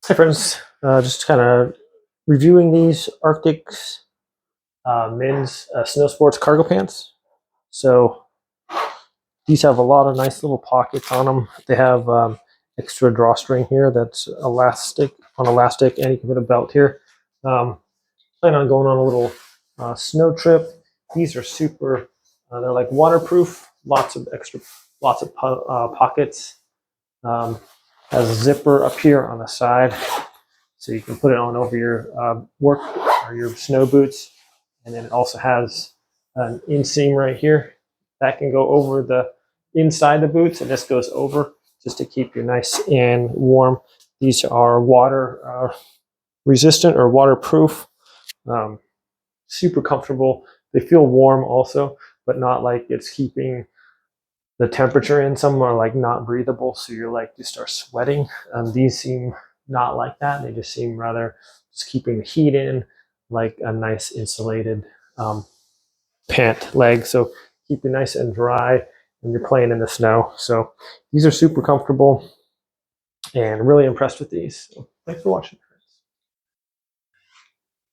Hi friends, just kind of reviewing these Arctix men's snow sports cargo pants. So these have a lot of nice little pockets on them. They have extra drawstring here that's elastic, and you can put a belt here. Plan on going on a little snow trip. These are super, they're like waterproof, lots of pockets. Has a zipper up here on the side, so you can put it on over your work or your snow boots. And then it also has an inseam right here that can go over the inside the boots, and this goes over just to keep you nice and warm. These are water resistant or waterproof, super comfortable. They feel warm also, but not like it's keeping the temperature in. Some are like not breathable, so you're like you start sweating. These seem not like that. They just seem rather just keeping the heat in, like a nice insulated pant leg. So keep you nice and dry when you're playing in the snow. So these are super comfortable and really impressed with these. So thanks for watching.